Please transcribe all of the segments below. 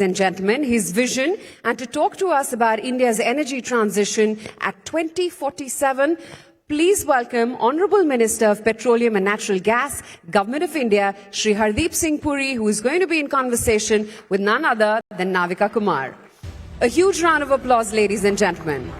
and gentlemen, his vision and to talk to us about India's energy transition at 2047. Please welcome Honourable Minister of Petroleum and Natural Gas, Government of India, Shri Hardeep Singh Puri, who is going to be in conversation with none other than Navika Kumar. A huge round of applause, ladies and gentlemen.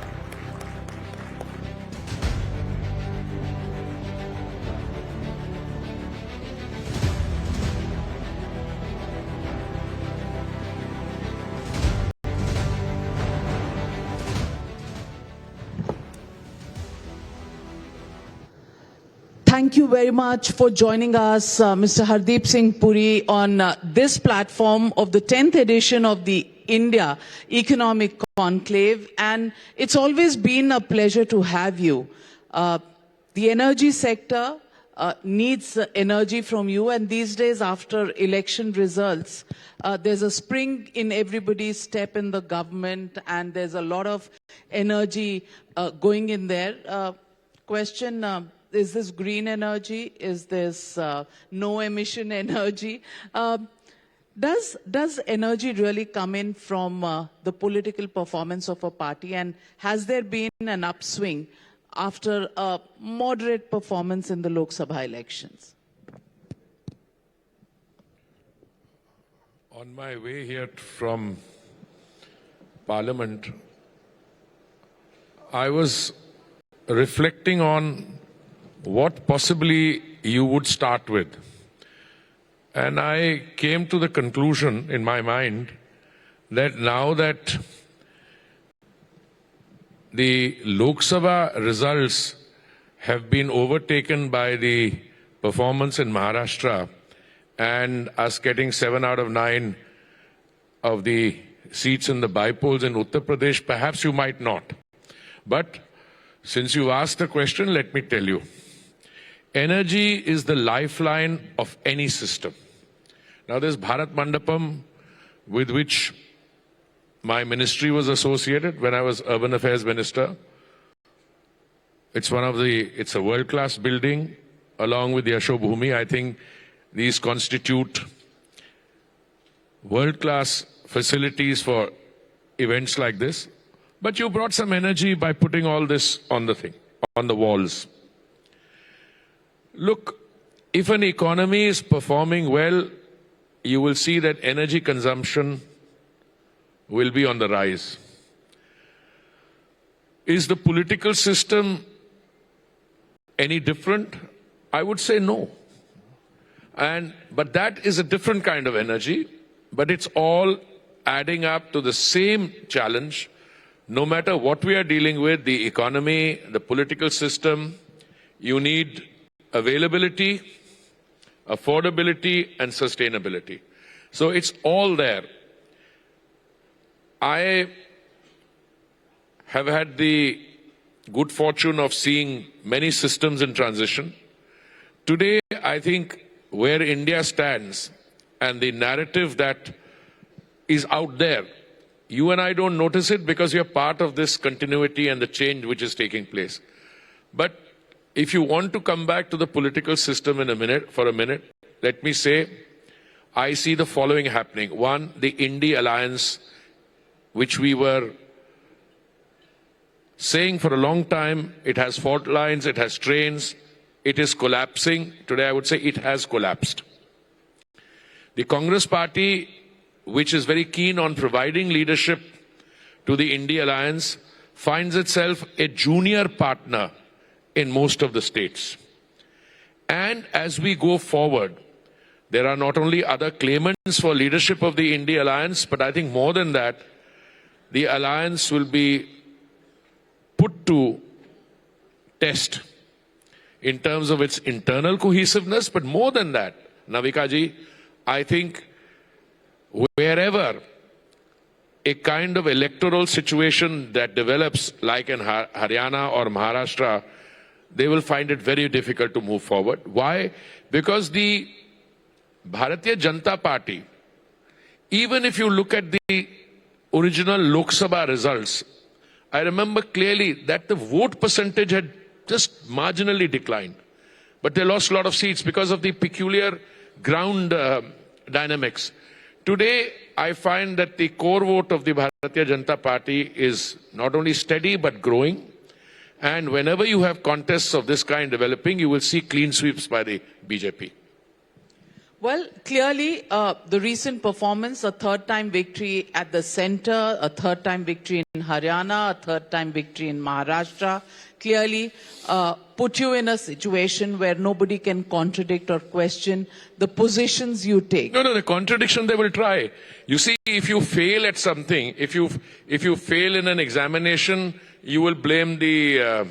Thank you very much for joining us, Mr. Hardeep Singh Puri, on this platform of the 10th edition of the India Economic Conclave. And it's always been a pleasure to have you. The energy sector needs energy from you. And these days, after election results, there's a spring in everybody's step in the government, and there's a lot of energy going in there. Is this green energy? Is this no emission energy? Does energy really come in from the political performance of a party? And has there been an upswing after a moderate performance in the Lok Sabha elections? On my way here from Parliament, I was reflecting on what possibly you would start with. And I came to the conclusion in my mind that now that the Lok Sabha results have been overtaken by the performance in Maharashtra and us getting 7 out of 9 of the seats in the by-polls in Uttar Pradesh, perhaps you might not. But since you asked the question, let me tell you. Energy is the lifeline of any system. Now, there's Bharat Mandapam, with which my ministry was associated when I was Urban Affairs Minister. It's a world-class building, along with the Ashok Bhumi. I think these constitute world-class facilities for events like this. But you brought some energy by putting all this on the walls. Look, if an economy is performing well, you will see that energy consumption will be on the rise. Is the political system any different? I would say no. But that is a different kind of energy, but it's all adding up to the same challenge. No matter what we are dealing with, the economy, the political system, you need availability, affordability, and sustainability. So it's all there. I have had the good fortune of seeing many systems in transition. Today, I think where India stands and the narrative that is out there, you and I don't notice it because you're part of this continuity and the change which is taking place. But if you want to come back to the political system for a minute, let me say, I see the following happening. One, the Indie Alliance, which we were saying for a long time, it has fault lines, it has trains, it is collapsing. Today I would say it has collapsed. The Congress Party, which is very keen on providing leadership to the Indie Alliance, finds itself a junior partner in most of the states. And as we go forward, there are not only other claimants for leadership of the Indie Alliance, but I think more than that, the alliance will be put to test in terms of its internal cohesiveness. But more than that, Navika ji, I think wherever a kind of electoral situation that develops like in Haryana or Maharashtra, they will find it very difficult to move forward. Why? Because the Bharatiya Janata Party, even if you look at the original Lok Sabha results, I remember clearly that the vote percentage had just marginally declined. But they lost a lot of seats because of the peculiar ground dynamics. Today, I find that the core vote of the Bharatiya Janata Party is not only steady but growing. And whenever you have contests of this kind developing, you will see clean sweeps by the BJP. Well, clearly, the recent performance, a third-time victory at the center, a third-time victory in Haryana, a third-time victory in Maharashtra, clearly put you in a situation where nobody can contradict or question the positions you take. No, the contradiction they will try. You see, if you fail at something, if you fail in an examination, you will blame the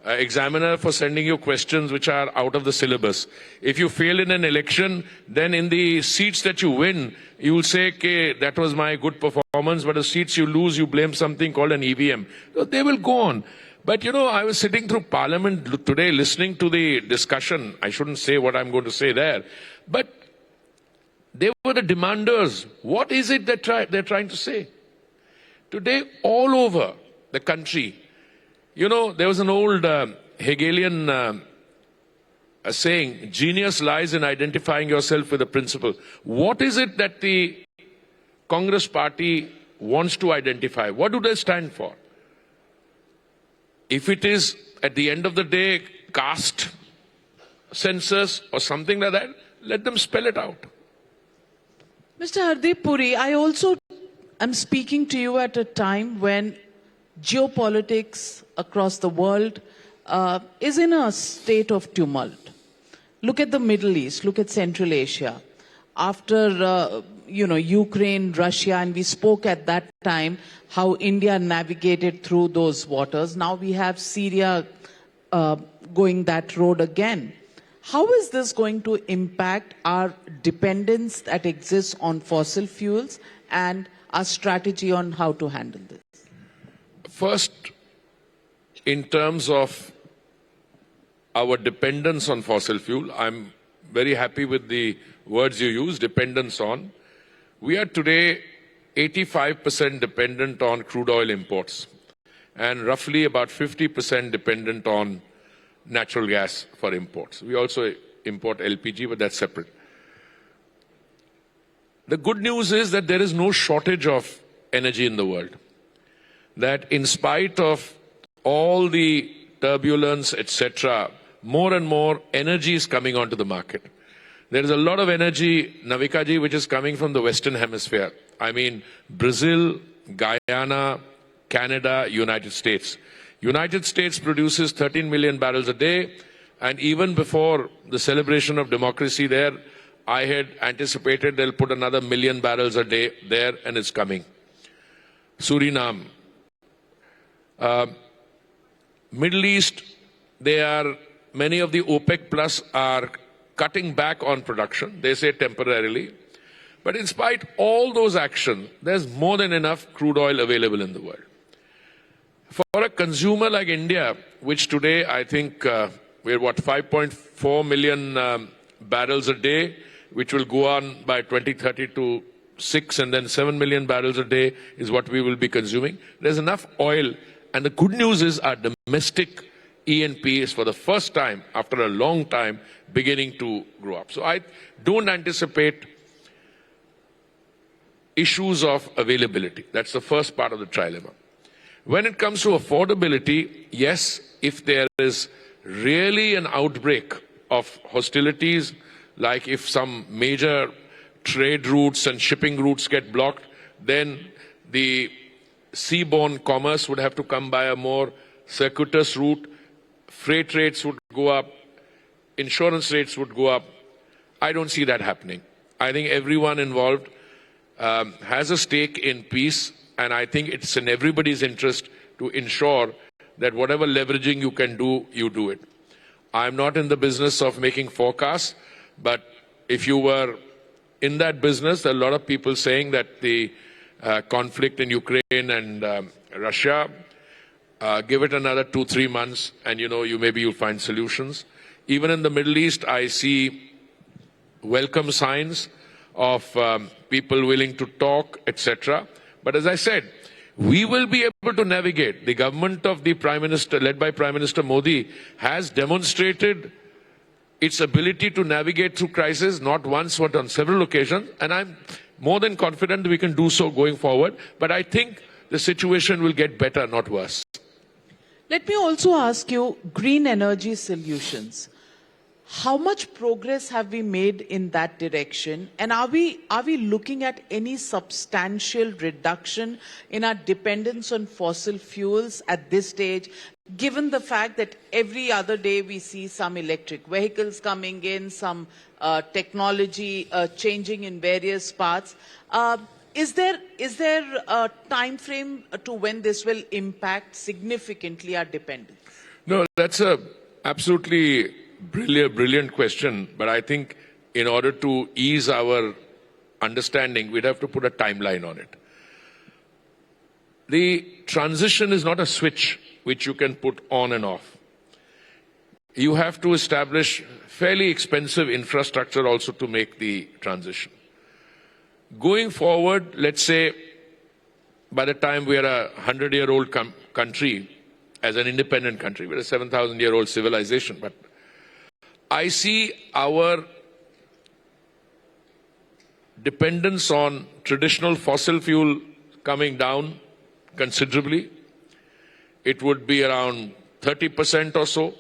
examiner for sending you questions which are out of the syllabus. If you fail in an election, then in the seats that you win, you will say, okay, that was my good performance, but the seats you lose, you blame something called an EVM. So they will go on. But you know, I was sitting through Parliament today listening to the discussion. I shouldn't say what I'm going to say there. But they were the demanders. What is it that they're trying to say? Today, all over the country, you know, there was an old Hegelian saying, genius lies in identifying yourself with a principle. What is it that the Congress party wants to identify? What do they stand for? If it is, at the end of the day, caste census or something like that, let them spell it out. Mr. Hardeep Puri, I also am speaking to you at a time when geopolitics across the world is in a state of tumult. Look at the Middle East, look at Central Asia. After, Ukraine, Russia, and we spoke at that time how India navigated through those waters. Now we have Syria going that road again. How is this going to impact our dependence that exists on fossil fuels and our strategy on how to handle this? First, in terms of our dependence on fossil fuel, I'm very happy with the words you use, dependence on. We are today 85% dependent on crude oil imports and roughly about 50% dependent on natural gas for imports. We also import LPG, but that's separate. The good news is that there is no shortage of energy in the world. That in spite of all the turbulence, etc., more and more energy is coming onto the market. There is a lot of energy, Navikaji, which is coming from the Western Hemisphere. I mean, Brazil, Guyana, Canada, United States. United States produces 13 million barrels a day, and even before the celebration of democracy there, I had anticipated they'll put another 1 million barrels a day there, and it's coming. Suriname. Middle East, many of the OPEC Plus are cutting back on production, they say temporarily. But in spite of all those actions, there's more than enough crude oil available in the world. For a consumer like India, which today I think we're 5.4 million barrels a day, which will go on by 2030 to 6 and then 7 million barrels a day is what we will be consuming. There's enough oil. And the good news is our domestic E&P is for the first time, after a long time, beginning to grow up. So I don't anticipate issues of availability. That's the first part of the trilemma. When it comes to affordability, yes, if there is really an outbreak of hostilities, like if some major trade routes and shipping routes get blocked, then the seaborne commerce would have to come by a more circuitous route. Freight rates would go up, insurance rates would go up. I don't see that happening. I think everyone involved has a stake in peace, and I think it's in everybody's interest to ensure that whatever leveraging you can do, you do it. I'm not in the business of making forecasts, but if you were in that business, there are a lot of people saying that the conflict in Ukraine and Russia, give it another 2-3 months, and you'll find solutions. Even in the Middle East, I see welcome signs of people willing to talk, etc. But as I said, we will be able to navigate. The government of the Prime Minister, led by Prime Minister Modi, has demonstrated its ability to navigate through crisis, not once but on several occasions. And I'm more than confident we can do so going forward. But I think the situation will get better, not worse. Let me also ask you, green energy solutions. How much progress have we made in that direction? And are we looking at any substantial reduction in our dependence on fossil fuels at this stage, given the fact that every other day we see some electric vehicles coming in, some technology changing in various parts? Is there a time frame to when this will impact significantly our dependence? No, that's a absolutely brilliant question. But I think in order to ease our understanding, we'd have to put a timeline on it. The transition is not a switch which you can put on and off. You have to establish fairly expensive infrastructure also to make the transition. Going forward, let's say by the time we are a 100-year-old country, as an independent country, we're a 7,000-year-old civilization, but I see our dependence on traditional fossil fuel coming down considerably. It would be around 30% or so.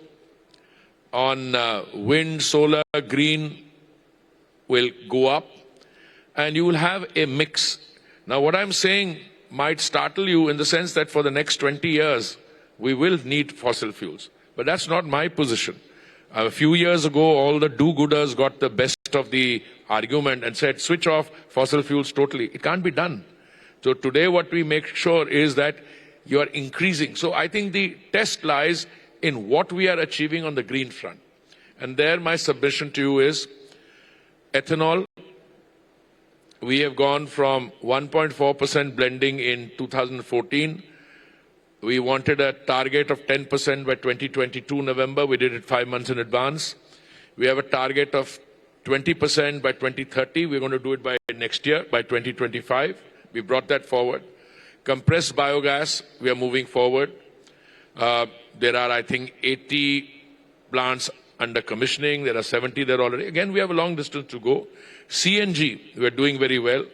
On wind, solar, green will go up. And you will have a mix. Now, what I'm saying might startle you in the sense that for the next 20 years, we will need fossil fuels. But that's not my position. A few years ago, all the do-gooders got the best of the argument and said, switch off fossil fuels totally. It can't be done. So today, what we make sure is that you are increasing. So I think the test lies in what we are achieving on the green front. And there, my submission to you is ethanol. We have gone from 1.4% blending in 2014. We wanted a target of 10% by 2022 November. We did it 5 months in advance. We have a target of 20% by 2030. We're going to do it by next year, by 2025. We brought that forward. Compressed biogas, we are moving forward. There are, I think, 80 plants under commissioning. There are 70 there already. Again, we have a long distance to go. CNG, we are doing very well.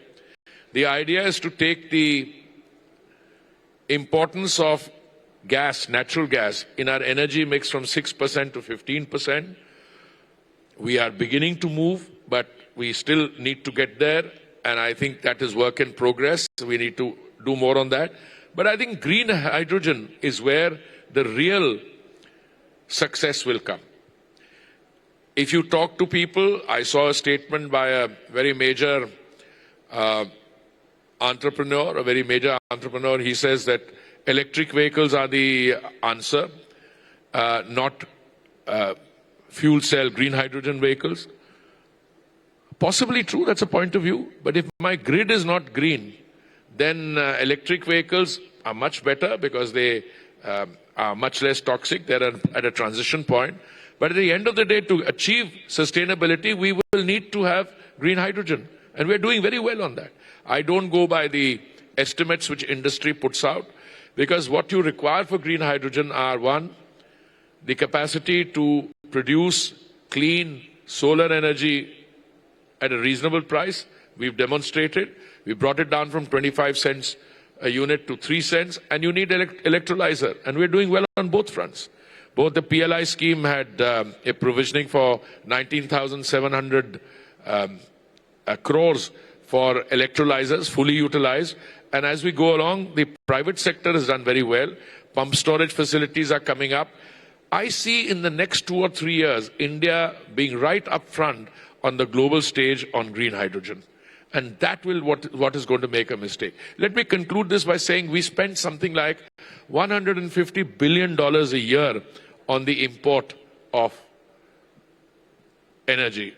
The idea is to take the importance of gas, natural gas, in our energy mix from 6% to 15%. We are beginning to move, but we still need to get there. And I think that is work in progress. We need to do more on that. But I think green hydrogen is where the real success will come. If you talk to people, I saw a statement by a very major entrepreneur, he says that electric vehicles are the answer, not fuel cell green hydrogen vehicles. Possibly true, that's a point of view. But if my grid is not green, then electric vehicles are much better because they are much less toxic. They're at a transition point. But at the end of the day, to achieve sustainability, we will need to have green hydrogen. And we're doing very well on that. I don't go by the estimates which industry puts out, because what you require for green hydrogen are, one, the capacity to produce clean solar energy at a reasonable price. We've demonstrated. We brought it down from 25 cents a unit to 3 cents, and you need electrolyzer. And we're doing well on both fronts. Both the PLI scheme had a provisioning for 19,700 crores for electrolyzers, fully utilized. And as we go along, the private sector has done very well. Pump storage facilities are coming up. I see in the next 2 or 3 years, India being right up front on the global stage on green hydrogen. And that will what is going to make a mistake. Let me conclude this by saying we spend something like $150 billion a year on the import of energy.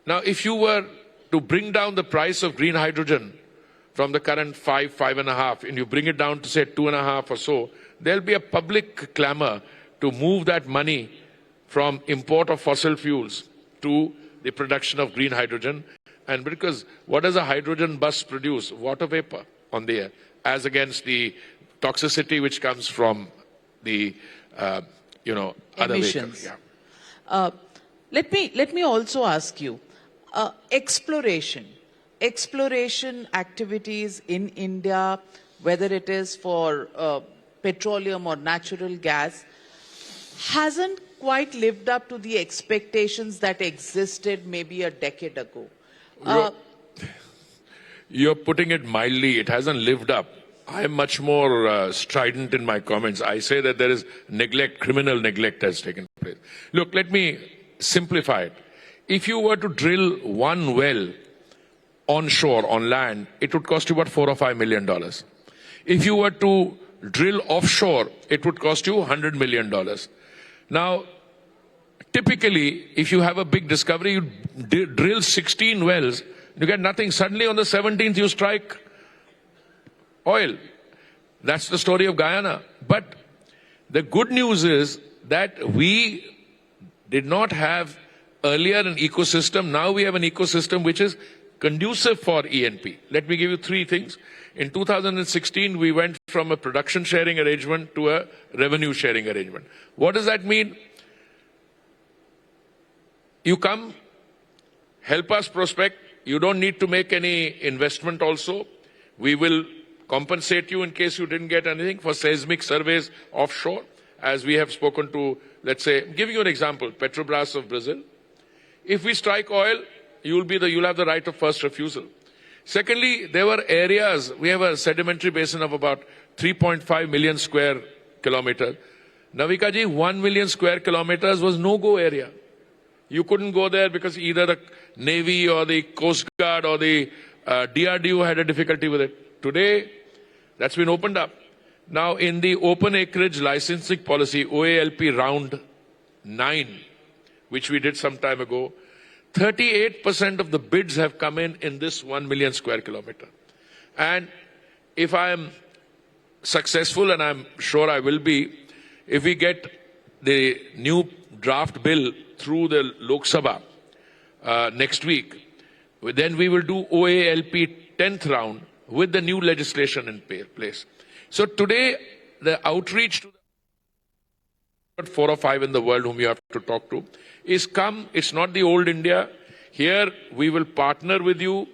Now, if you were to bring down the price of green hydrogen from the current 5.5, and you bring it down to say 2.5 or so, there'll be a public clamor to move that money from import of fossil fuels to the production of green hydrogen. And because what does a hydrogen bus produce? Water vapor on the air, as against the toxicity which comes from the, other emissions. vehicles. Yeah. Let me also ask you, exploration. exploration activities in India, whether it is for petroleum or natural gas, hasn't quite lived up to the expectations that existed maybe a decade ago. You're putting it mildly. It hasn't lived up. I am much more strident in my comments. I say that there is neglect, criminal neglect has taken place. Look, let me simplify it. If you were to drill one well onshore, on land, it would cost you about $4 or $5 million. If you were to drill offshore, it would cost you $100 million. Now, typically, if you have a big discovery, you drill 16 wells, you get nothing. Suddenly on the 17th, you strike oil. That's the story of Guyana. But the good news is that we did not have earlier an ecosystem. Now we have an ecosystem which is conducive for E&P. Let me give you three things. In 2016, we went from a production sharing arrangement to a revenue sharing arrangement. What does that mean? You come, help us prospect. You don't need to make any investment also. We will compensate you in case you didn't get anything for seismic surveys offshore, as we have spoken to, let's say, giving you an example, Petrobras of Brazil. If we strike oil, you'll have the right of first refusal. Secondly, there were areas, we have a sedimentary basin of about 3.5 million square kilometers. Navika ji, 1 million square kilometers was no-go area. You couldn't go there because either the Navy or the Coast Guard or the DRDO had a difficulty with it. Today, that's been opened up. Now, in the open acreage licensing policy, OALP round 9, which we did some time ago, 38% of the bids have come in this 1 million square kilometer. And if I am successful, and I'm sure I will be, if we get the new draft bill through the Lok Sabha next week, then we will do OALP 10th round with the new legislation in place. So today, the outreach to the 4 or 5 in the world whom you have to talk to is come. It's not the old India. Here, we will partner with you.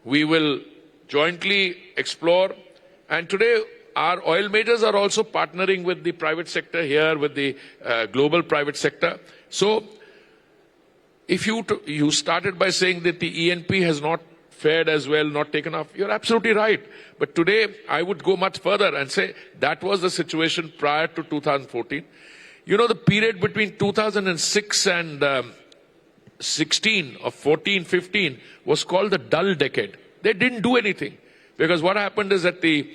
We will jointly explore. And today, our oil majors are also partnering with the private sector here, with the global private sector. So, if you started by saying that the E&P has not fared as well, not taken off, you're absolutely right. But today, I would go much further and say that was the situation prior to 2014. You know, the period between 2006 and 16 or 14, 15 was called the dull decade. They didn't do anything. Because what happened is that the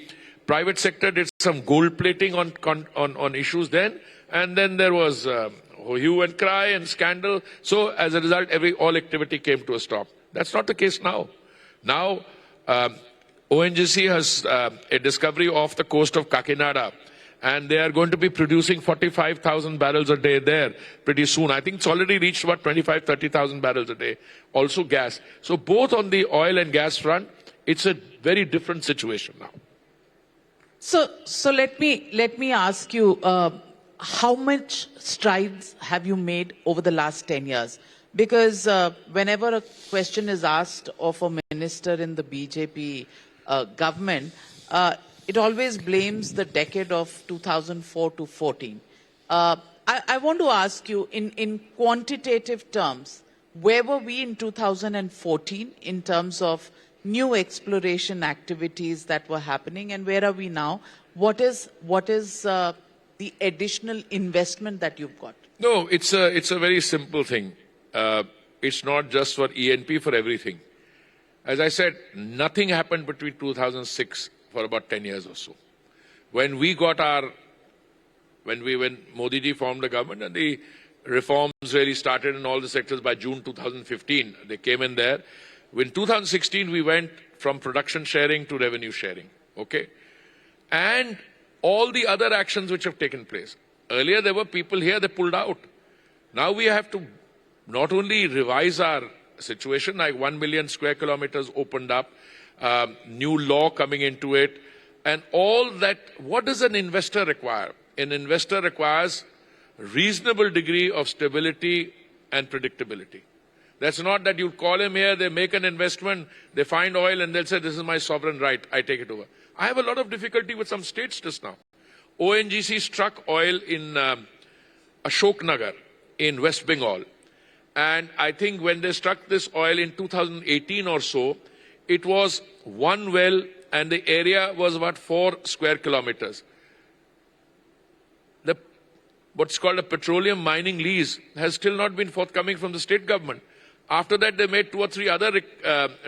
private sector did some gold plating on issues then, and then there was hue and cry and scandal. So as a result, all activity came to a stop. That's not the case now. Now, ONGC has a discovery off the coast of Kakinada, and they are going to be producing 45,000 barrels a day there pretty soon. I think it's already reached about 25, 30,000 barrels a day. Also gas. So both on the oil and gas front, it's a very different situation now. So let me ask you, how much strides have you made over the last 10 years? Because whenever a question is asked of a minister in the BJP government, it always blames the decade of 2004 to 14. I want to ask you, in quantitative terms, where were we in 2014 in terms of new exploration activities that were happening, and where are we now? What is the additional investment that you've got? No, it's a very simple thing. It's not just for E&P, for everything. As I said, nothing happened between 2006 for about 10 years or so. When Modi ji formed the government and the reforms really started in all the sectors by June 2015, they came in there. In 2016, we went from production sharing to revenue sharing, okay? And all the other actions which have taken place. Earlier, there were people here, they pulled out. Now we have to not only revise our situation, like 1 million square kilometers opened up, new law coming into it, and all that. What does an investor require? An investor requires reasonable degree of stability and predictability. That's not that you call him here, they make an investment, they find oil and they'll say, this is my sovereign right, I take it over. I have a lot of difficulty with some states just now. ONGC struck oil in Ashoknagar in West Bengal. And I think when they struck this oil in 2018 or so, it was one well and the area was about 4 square kilometers. What's called a petroleum mining lease has still not been forthcoming from the state government. After that, they made 2 or 3 other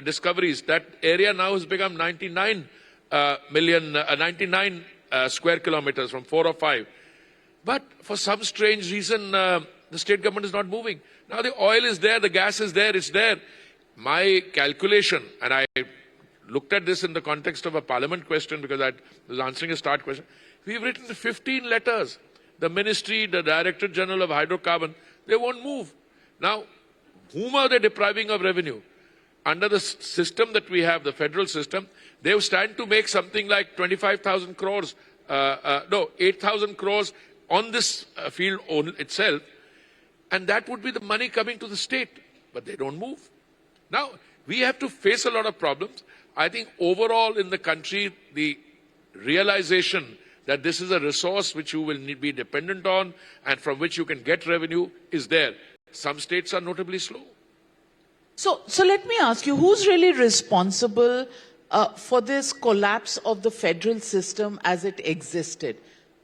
discoveries. That area now has become 99 square kilometers from 4 or 5. But for some strange reason, the state government is not moving. Now the oil is there, the gas is there, it's there. My calculation, and I looked at this in the context of a parliament question because I was answering a start question. We've written 15 letters. The ministry, the Director General of Hydrocarbon, they won't move. Now, whom are they depriving of revenue? Under the system that we have, the federal system, they stand to make something like 25,000 crores, 8,000 crores on this field itself. And that would be the money coming to the state. But they don't move. Now, we have to face a lot of problems. I think overall in the country, the realization that this is a resource which you will be dependent on and from which you can get revenue is there. Some states are notably slow. So let me ask you, who's really responsible for this collapse of the federal system as it existed?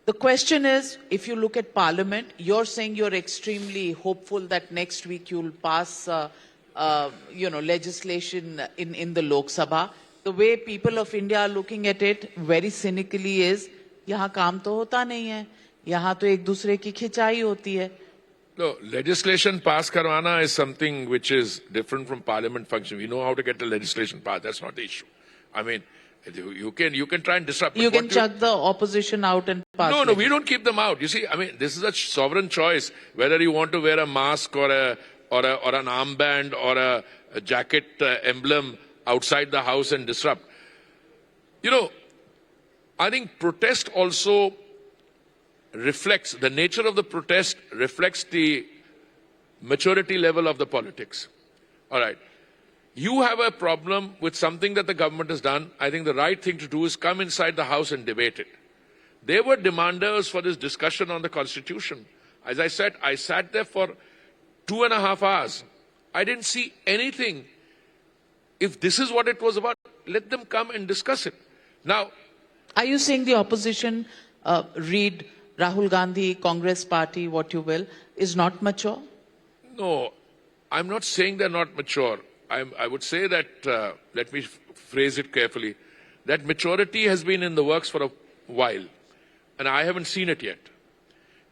The question is, if you look at Parliament, you're saying you're extremely hopeful that next week you'll pass, legislation in the Lok Sabha. The way people of India are looking at it very cynically is, यहाँ काम तो होता नहीं है, यहाँ तो एक दूसरे की खिंचाई होती है. No, legislation pass karwana is something which is different from parliament function. We know how to get the legislation passed. That's not the issue. I mean, you can try and disrupt. You can chuck the opposition out and pass. No, we don't keep them out. You see, I mean, this is a sovereign choice whether you want to wear a mask or an armband or a jacket emblem outside the house and disrupt. You know, I think protest also reflects, the nature of the protest reflects the maturity level of the politics. All right. You have a problem with something that the government has done. I think the right thing to do is come inside the house and debate it. They were demanders for this discussion on the Constitution. As I said, I sat there for 2.5 hours. I didn't see anything. If this is what it was about, let them come and discuss it. Now, are you saying the opposition, read Rahul Gandhi, Congress party, what you will, is not mature? No, I'm not saying they're not mature. I would say that, let me phrase it carefully, that maturity has been in the works for a while, and I haven't seen it yet.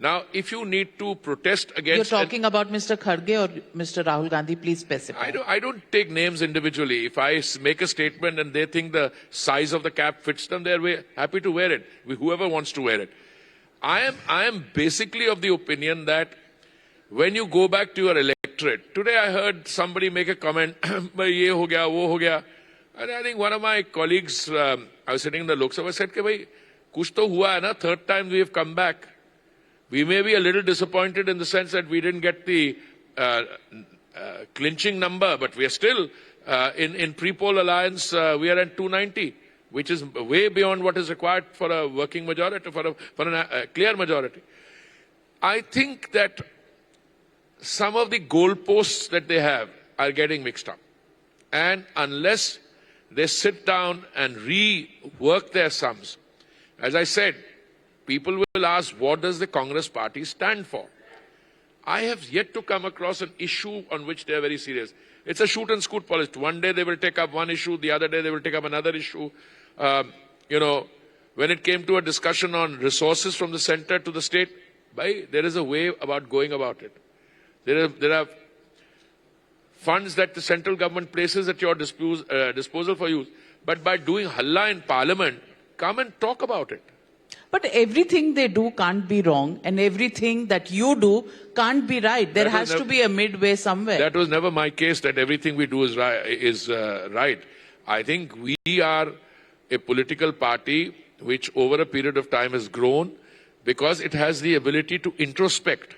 Now, if you need to protest against... You're talking about Mr. Kharge or Mr. Rahul Gandhi, please specify. I don't take names individually. If I make a statement and they think the size of the cap fits them, they're happy to wear it, whoever wants to wear it. I am basically of the opinion that when you go back to your electorate, today I heard somebody make a comment, ye ho gaya, wo ho gaya. And I think one of my colleagues, I was sitting in the Lok Sabha, said, bhai, kuch to hua hai na, third time we have come back. We may be a little disappointed in the sense that we didn't get the clinching number, but we are still, in pre-poll alliance, we are at 290, which is way beyond what is required for a working majority, for a clear majority. I think that some of the goalposts that they have are getting mixed up. And unless they sit down and rework their sums, as I said, people will ask, what does the Congress party stand for? I have yet to come across an issue on which they are very serious. It's a shoot and scoot policy. One day they will take up one issue, the other day they will take up another issue. When it came to a discussion on resources from the center to the state, there is a way about going about it. There are funds that the central government places at your disposal for use. But by doing halla in parliament, come and talk about it. But everything they do can't be wrong, and everything that you do can't be right. There has to be a midway somewhere. That was never my case, that everything we do is right. I think we are a political party which over a period of time has grown because it has the ability to introspect.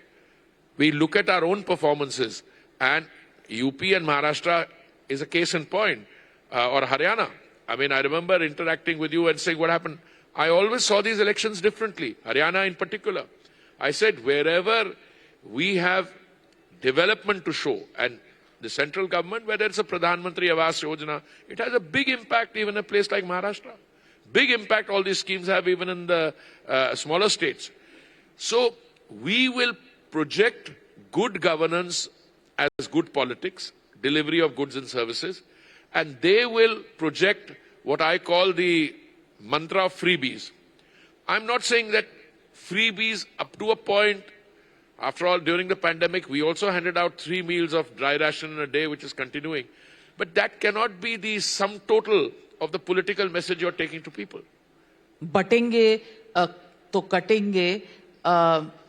We look at our own performances and UP and Maharashtra is a case in point, or Haryana. I mean, I remember interacting with you and saying what happened. I always saw these elections differently, Haryana in particular. I said, wherever we have development to show, and the central government, whether it's a Pradhan Mantri Awas Yojana, it has a big impact even in a place like Maharashtra. Big impact all these schemes have even in the smaller states. So we will project good governance as good politics, delivery of goods and services, and they will project what I call the mantra of freebies. I'm not saying that freebies up to a point. After all, during the pandemic, we also handed out 3 meals of dry ration in a day, which is continuing. But that cannot be the sum total of the political message you're taking to people. Batenge to katenge.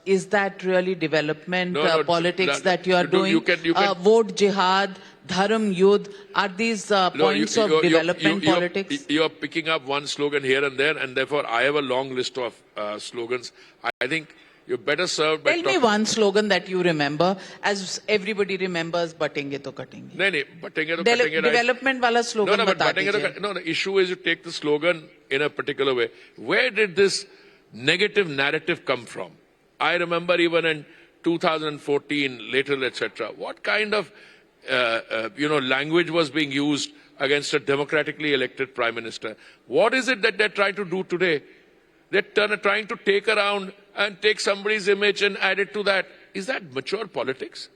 Is that really development politics that you are doing? You can, vote jihad, dharam yudh, are these points of development politics? You're picking up one slogan here and there, and therefore I have a long list of slogans. I think you're better served by... Tell me one slogan that you remember, as everybody remembers, batenge to katenge. No, batenge to katenge. Development wala slogan bata dijiye. No, the issue is you take the slogan in a particular way. Where did this negative narrative come from? I remember even in 2014, later, etc. What kind of language was being used against a democratically elected prime minister? What is it that they're trying to do today? They're trying to take around and take somebody's image and add it to that. Is that mature politics?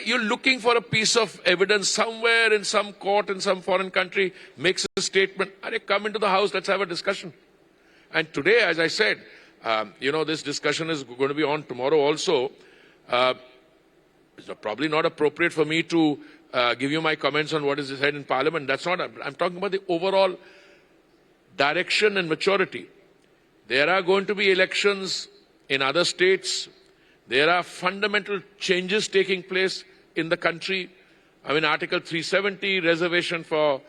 You're looking for a piece of evidence somewhere in some court in some foreign country, makes a statement, and come into the house, let's have a discussion. And today, as I said, this discussion is going to be on tomorrow also. It's probably not appropriate for me to give you my comments on what is said in Parliament. That's not. I'm talking about the overall direction and maturity. There are going to be elections in other states. There are fundamental changes taking place in the country. I mean, Article 370, reservation for,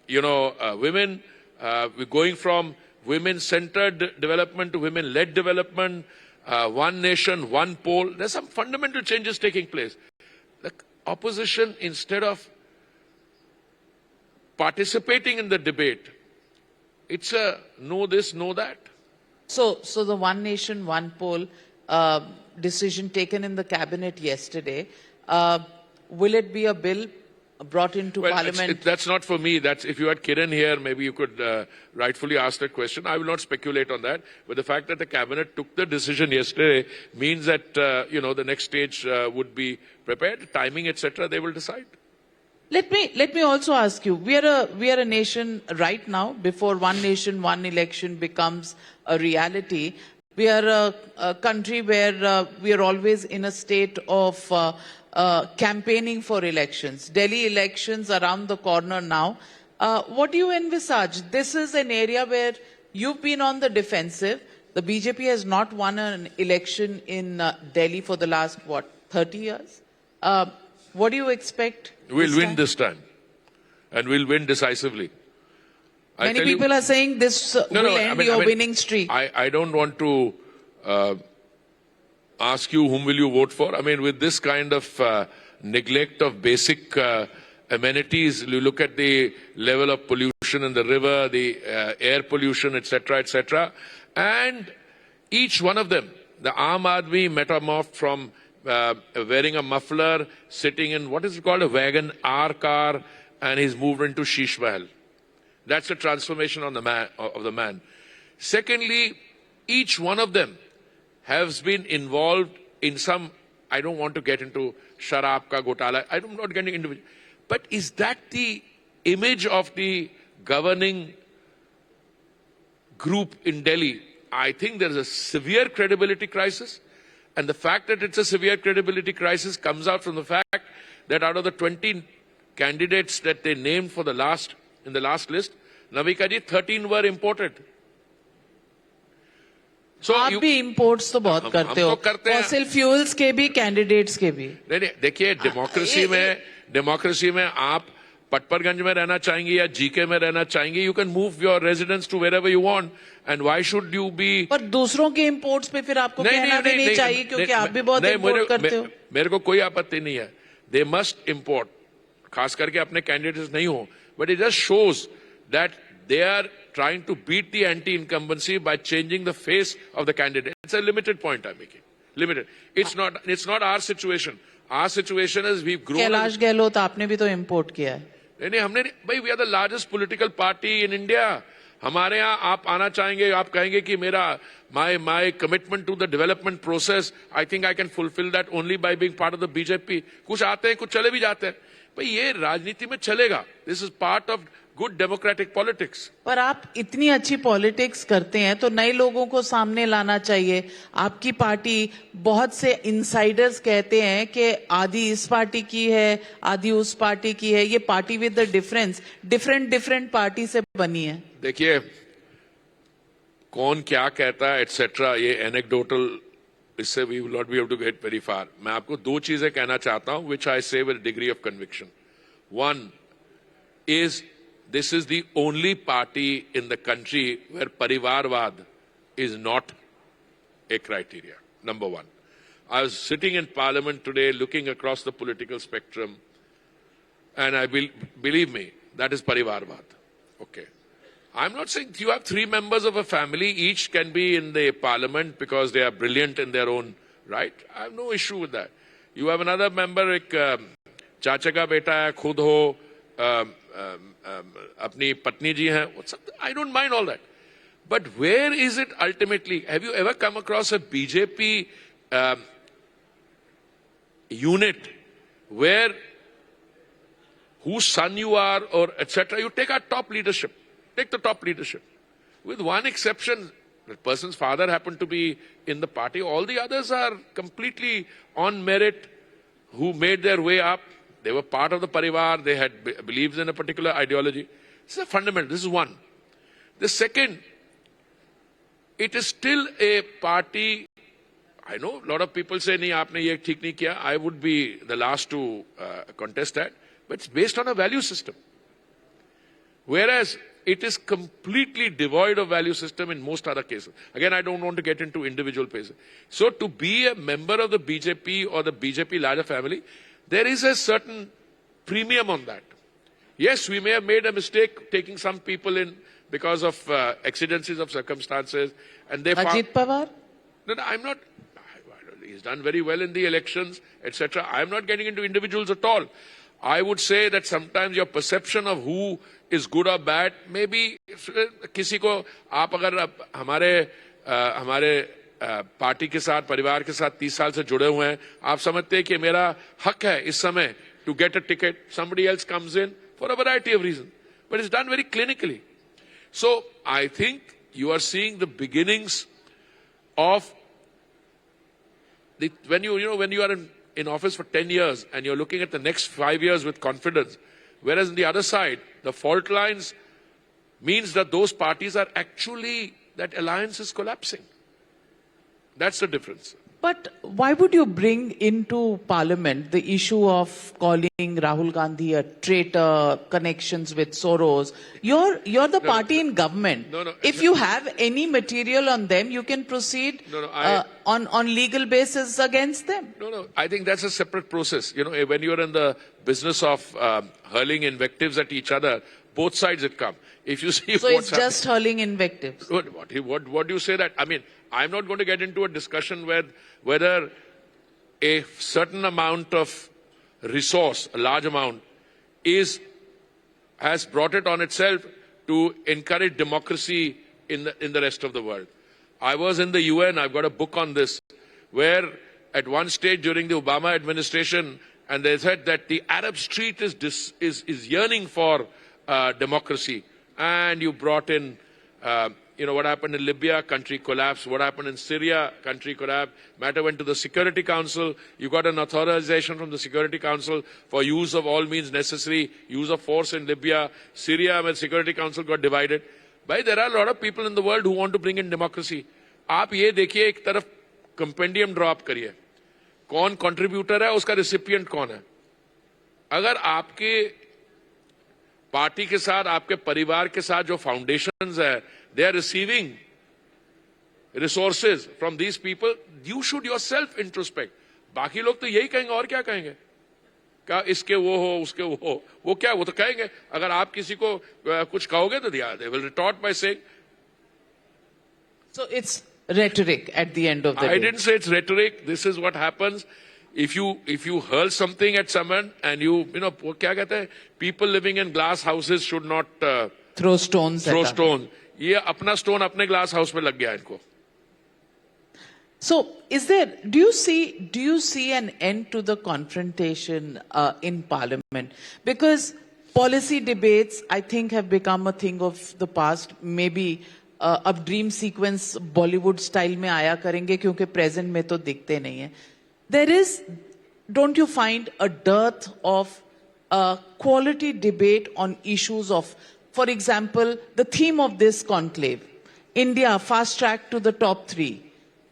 women. We're going from women-centered development to women-led development, one nation, one poll. There's some fundamental changes taking place. The opposition, instead of participating in the debate, it's a know this, know that. So the one nation, one poll decision taken in the cabinet yesterday, will it be a bill brought into Parliament? That's not for me. That's if you had Kiran here, maybe you could rightfully ask that question. I will not speculate on that. But the fact that the cabinet took the decision yesterday means that the next stage would be prepared, timing, etc. They will decide. Let me also ask you. We are a nation right now. Before one nation, one election becomes a reality, we are a country where we are always in a state of campaigning for elections. Delhi elections around the corner now. What do you envisage? This is an area where you've been on the defensive. The BJP has not won an election in Delhi for the last, 30 years? What do you expect? We'll win this time. And we'll win decisively. Many people are saying this will end your winning streak. I don't want to ask you whom will you vote for. I mean, with this kind of neglect of basic amenities, you look at the level of pollution in the river, the air pollution, etc., etc. And each one of them, the Aam Aadmi metamorphed from wearing a muffler, sitting in what is called a wagon R car, and he's moved into Sheesh Mahal. That's a transformation on of the man. Secondly, each one of them has been involved in some, I don't want to get into Sharab ka Gotala, I'm not getting into, but is that the image of the governing group in Delhi? I think there is a severe credibility crisis. And the fact that it's a severe credibility crisis comes out from the fact that out of the 20 candidates that they named in the last list, Navika ji, 13 were imported. So आप भी imports तो बहुत करते हो, fossil fuels के भी, candidates के भी. नहीं, देखिए डेमोक्रेसी में आप पटपरगंज में रहना चाहेंगे या जीके में रहना चाहेंगे, you can move your residence to wherever you want, and why should you be? पर दूसरों के imports पे फिर आपको कहना भी नहीं चाहिए, क्योंकि आप भी बहुत import करते हो. मेरे को कोई आपत्ति नहीं है, they must import, खास करके अपने candidates नहीं हो, but it just shows that they are trying to beat the anti-incumbency by changing the face of the candidate. It's a limited point I'm making. Limited. It's not our situation. Our situation is we've grown. Kailash Gehlot आपने भी तो import किया है. नहीं हमने भाई we are the largest political party in India. हमारे यहाँ आप आना चाहेंगे, आप कहेंगे कि मेरा my commitment to the development process, I think I can fulfil that only by being part of the BJP. कुछ आते हैं, कुछ चले भी जाते हैं. भाई ये राजनीति में चलेगा. This is part of good democratic politics. पर आप इतनी अच्छी पॉलिटिक्स करते हैं तो नए लोगों को सामने लाना चाहिए. आपकी पार्टी, बहुत से इनसाइडर्स कहते हैं कि आधी इस पार्टी की है, आधी उस पार्टी की है. ये party with the difference different party से बनी है. देखिए कौन क्या कहता है एटसेट्रा, ये एनेक्डोटल, इससे we will not be able to get very far. मैं आपको दो चीजें कहना चाहता हूं विच आई से with degree of conviction. One is this is the only party in the country where Parivarvad is not a criteria. Number one. I was sitting in Parliament today looking across the political spectrum, and I believe me, that is Parivarvad. Okay. I'm not saying you have three members of a family, each can be in the Parliament because they are brilliant in their own right. I have no issue with that. You have another member, एक चाचा का बेटा है, खुद हो, अपनी पत्नी जी हैं, I don't mind all that. But where is it ultimately? Have you ever come across a BJP unit where whose son you are or etc. You take our top leadership. Take the top leadership. With one exception, the person's father happened to be in the party. All the others are completely on merit, who made their way up. They were part of the Parivar. They had beliefs in a particular ideology. This is a fundamental. This is one. The second, it is still a party. I know a lot of people say, nahi, aapne ye theek nahi kiya. I would be the last to contest that. But it's based on a value system. Whereas it is completely devoid of value system in most other cases. Again, I don't want to get into individual cases. So to be a member of the BJP or the BJP larger family, there is a certain premium on that. Yes, we may have made a mistake taking some people in because of exigencies of circumstances. And they Ajit Pawar? No, I'm not. He's done very well in the elections, etc. I'm not getting into individuals at all. I would say that sometimes your perception of who is good or bad, maybe किसी को आप अगर हमारे party के साथ, परिवार के साथ 30 साल से जुड़े हुए हैं, आप समझते हैं कि मेरा हक है इस समय to get a ticket. Somebody else comes in for a variety of reasons, but it's done very clinically. So I think you are seeing the beginnings of when you are in office for 10 years and you're looking at the next 5 years with confidence, whereas on the other side, the fault lines means that those parties are actually, that alliance is collapsing. That's the difference. But why would you bring into Parliament the issue of calling Rahul Gandhi a traitor, connections with Soros? You're the party in government. No. If you have any material on them, you can proceed on legal basis against them. No. I think that's a separate process. When you're in the business of hurling invectives at each other, both sides it come. If you see so it's just hurling invectives. What do you say that? I mean, I'm not going to get into a discussion whether a certain amount of resource, a large amount, has brought it on itself to encourage democracy in the rest of the world. I was in the UN, I've got a book on this, where at one stage during the Obama administration, and they said that the Arab street is yearning for democracy. And you brought in, what happened in Libya, country collapsed. What happened in Syria, country collapsed. Matter went to the Security Council. You got an authorization from the Security Council for use of all means necessary, use of force in Libya. Syria, when Security Council got divided. But there are a lot of people in the world who want to bring in democracy. आप ये देखिए एक तरफ compendium drop करिए, कौन contributor है, उसका recipient कौन है. अगर आपके पार्टी के साथ, आपके परिवार के साथ जो फाउंडेशंस है, they are receiving resources from these people, you should yourself introspect. बाकी लोग तो यही कहेंगे और क्या कहेंगे. क्या इसके वो हो उसके वो हो, वो क्या, वो तो कहेंगे. अगर आप किसी को कुछ कहोगे तो they will retort by saying. So it's rhetoric at the end of the I day. didn't say it's rhetoric. This is what happens if you hurl something at someone and you know वो क्या कहते हैं, people living in glass houses should not Throw stones throw at us. stone. ये अपना stone अपने glass house में लग गया इनको. So, do you see an end to the confrontation in Parliament? Because policy debates, I think, have become a thing of the past. Maybe अब dream sequence Bollywood style में आया करेंगे क्योंकि प्रेजेंट में तो दिखते नहीं है. There is, don't you find, a dearth of quality debate on issues of, for example, the theme of this conclave, India fast track to the top 3.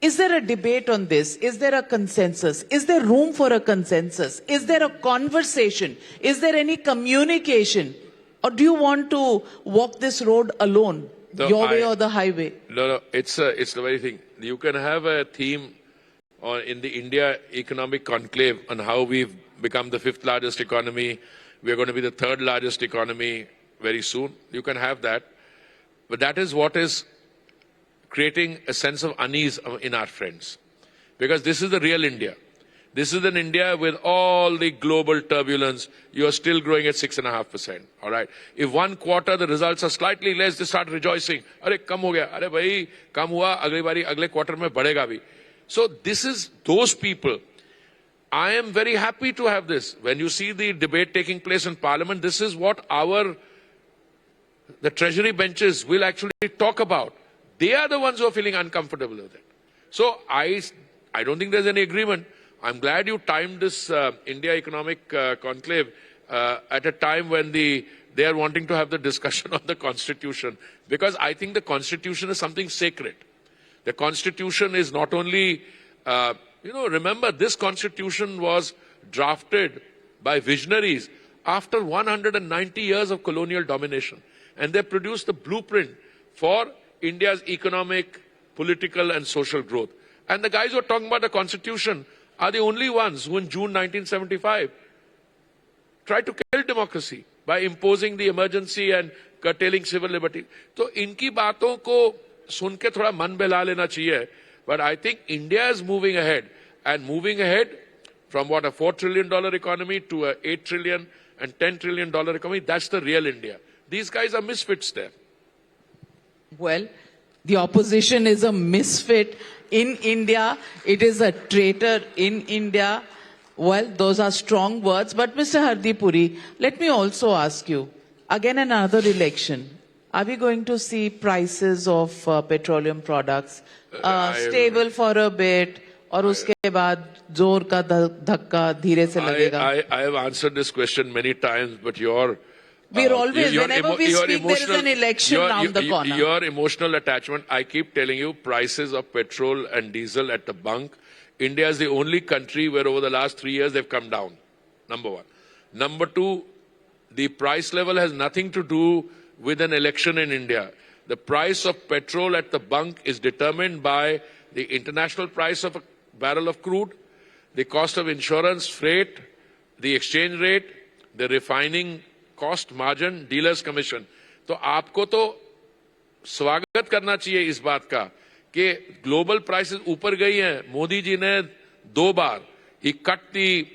Is there a debate on this? Is there a consensus? Is there room for a consensus? Is there a conversation? Is there any communication? Or do you want to walk this road alone? No, your way or the highway? No, it's the very thing. You can have a theme in the India economic conclave on how we've become the 5th largest economy. We're going to be the 3rd largest economy very soon. You can have that. But that is what is creating a sense of unease in our friends. Because this is the real India. This is an India with all the global turbulence. You are still growing at 6.5%. All right. If one quarter the results are slightly less, they start rejoicing. Arey, kam ho gaya. Arey, bhai, kam hua. Agli bari, agle quarter mein badhega bhi. So this is those people. I am very happy to have this. When you see the debate taking place in Parliament, this is what the Treasury benches will actually talk about. They are the ones who are feeling uncomfortable with it. So I don't think there's any agreement. I'm glad you timed this India Economic Conclave at a time when they are wanting to have the discussion on the Constitution. Because I think the Constitution is something sacred. The Constitution is not only, remember this Constitution was drafted by visionaries after 190 years of colonial domination. And they produced the blueprint for India's economic, political and social growth. And the guys who are talking about the Constitution are the only ones who in June 1975 tried to kill democracy by imposing the emergency and curtailing civil liberty. So इनकी बातों को सुन के थोड़ा मन बहला लेना चाहिए. But I think India is moving ahead, and moving ahead from what, a $4 trillion economy to a $8 trillion and $10 trillion economy. That's the real India. These guys are misfits there. Well, the opposition is a misfit in India. It is a traitor in India. Well, those are strong words. But Mr. Hardeep Puri, let me also ask you, again another election. Are we going to see prices of petroleum products stable for a bit, और उसके बाद जोर का धक्का धीरे से लगेगा? I have answered this question many times, but we're always, whenever we speak, there is an election around the corner. Your emotional attachment, I keep telling you, prices of petrol and diesel at the bunk. India is the only country where over the last 3 years they've come down. Number one. Number two, the price level has nothing to do with an election in India. The price of petrol at the bunk is determined by the international price of a barrel of crude, the cost of insurance, freight, the exchange rate, the refining cost margin, dealers commission. तो आपको तो स्वागत करना चाहिए इस बात का कि ग्लोबल प्राइसेस ऊपर गई हैं. मोदी जी ने 2 बार, he cut the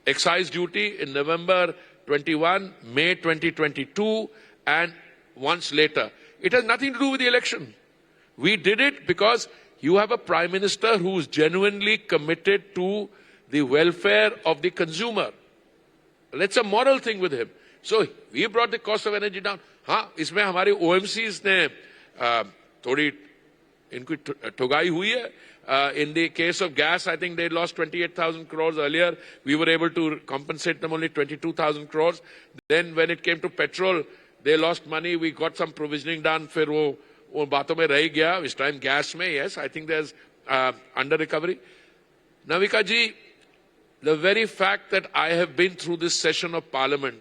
excise duty in November 21, May 2022, and once later. It has nothing to do with the election. We did it because you have a prime minister who is genuinely committed to the welfare of the consumer. That's a moral thing with him. So we brought the cost of energy down. हाँ, इसमें हमारे OMCs ने थोड़ी इनकी ठुगाई हुई है. In the case of gas, I think they lost 28,000 crores earlier. We were able to compensate them only 22,000 crores. Then when it came to petrol, they lost money. We got some provisioning done. फिर वो बातों में रह गया. This time gas में, yes, I think there's under recovery. Navika ji, the very fact that I have been through this session of Parliament,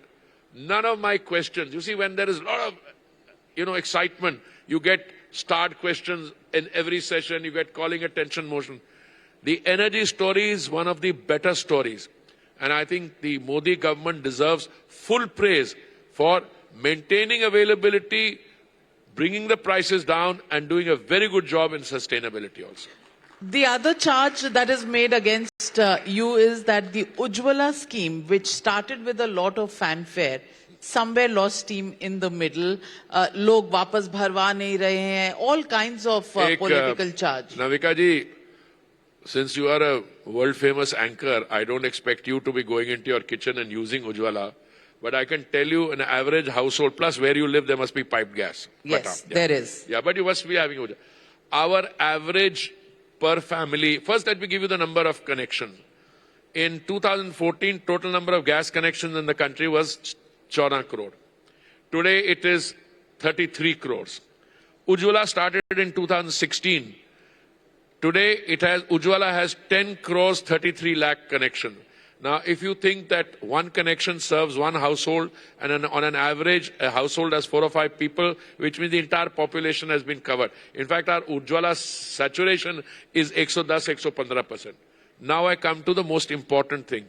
none of my questions, you see, when there is a lot of, excitement, you get starred questions in every session, you get calling attention motion. The energy story is one of the better stories. And I think the Modi government deserves full praise for maintaining availability, bringing the prices down, and doing a very good job in sustainability also. The other charge that is made against you is that the Ujjwala scheme, which started with a lot of fanfare, somewhere lost steam in the middle. Log वापस भरवा नहीं रहे हैं. All kinds of political charge. Navika ji, since you are a world famous anchor, I don't expect you to be going into your kitchen and using Ujjwala. But I can tell you an average household, plus where you live, there must be piped gas. Yes, there is. Yeah, but you must be having Ujjwala. Our average per family, first let me give you the number of connections. In 2014, total number of gas connections in the country was 14 crore. Today it is 33 crores. Ujjwala started in 2016. Today Ujjwala has 10 crores 33 lakh connection. Now, if you think that one connection serves one household and on an average a household has 4 or 5 people, which means the entire population has been covered. In fact, our Ujjwala saturation is 110-115%. Now I come to the most important thing.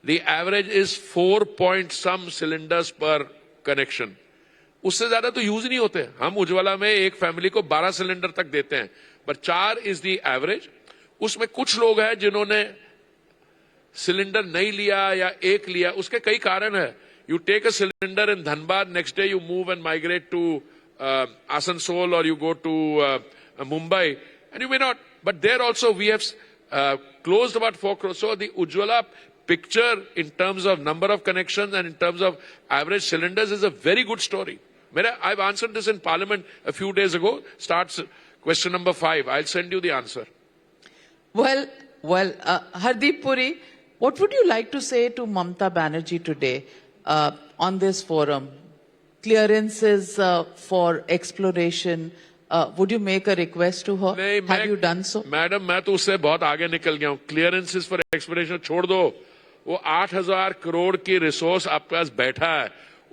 The average is 4 point some cylinders per connection. उससे ज्यादा तो use नहीं होते. हम उज्ज्वला में एक family को 12 cylinder तक देते हैं, पर 4 इज द एवरेज. उसमें कुछ लोग हैं जिन्होंने सिलेंडर नहीं लिया या एक लिया. उसके कई कारण है. You take a cylinder in Dhanbad, next day you move and migrate to Asansol or you go to Mumbai and you may not. But there also we have closed about 4 crores. So the Ujjwala picture in terms of number of connections and in terms of average cylinders is a very good story. I've answered this in Parliament a few days ago. Starts question number 5. I'll send you the answer. Well, Hardeep Puri, what would you like to say to Mamata Banerjee today on this forum? Clearances for exploration. Would you make a request to her? Have you done so? Madam, मैं तो उससे बहुत आगे निकल गया हूँ. Clearances for exploration छोड़ दो. वो 8,000 करोड़ की रिसोर्स आपके पास बैठा है,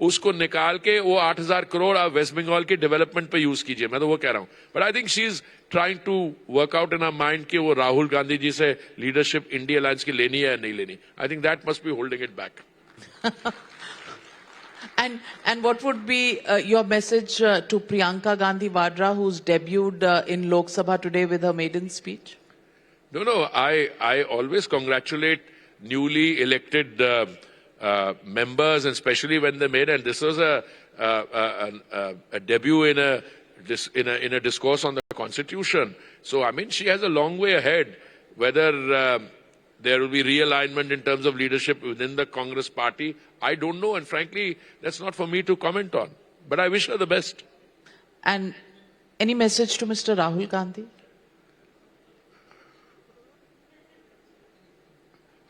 उसको निकाल के वो 8,000 करोड़ आप वेस्ट बंगाल की डेवलपमेंट पे यूज कीजिए. मैं तो वो कह रहा हूँ. But I think she is trying to work out in our mind कि वो राहुल गांधी जी से लीडरशिप इंडिया अलायंस की लेनी है या नहीं लेनी. I think that must be holding it back. And what would be your message to Priyanka Gandhi Vadra, who's debuted in Lok Sabha today with her maiden speech? No, I always congratulate newly elected members, and especially when they made, and this was a debut in a discourse on the Constitution. So, I mean, she has a long way ahead. Whether there will be realignment in terms of leadership within the Congress party, I don't know, and frankly, that's not for me to comment on. But I wish her the best. And any message to Mr. Rahul Gandhi?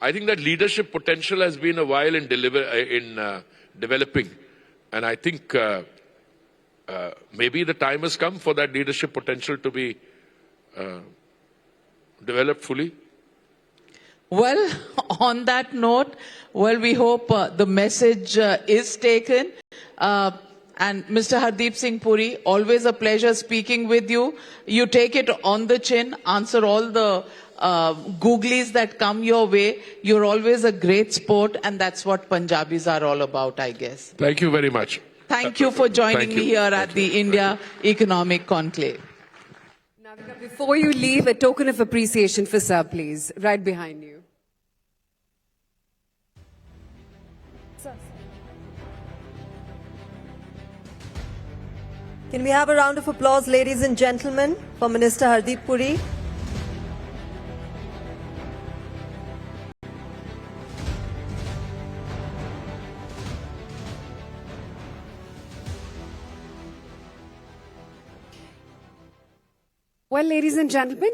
I think that leadership potential has been a while in developing, and I think maybe the time has come for that leadership potential to be developed fully. Well, on that note, we hope the message is taken. And Mr. Hardeep Singh Puri, always a pleasure speaking with you. You take it on the chin, answer all the googlies that come your way. You're always a great sport, and that's what Punjabis are all about, I guess. Thank you very much. Thank you for joining me here at the India Economic Conclave. Navika, before you leave, a token of appreciation for Sir, please. Right behind you. Can we have a round of applause, ladies and gentlemen, for Minister Hardeep Puri? Well, ladies and gentlemen,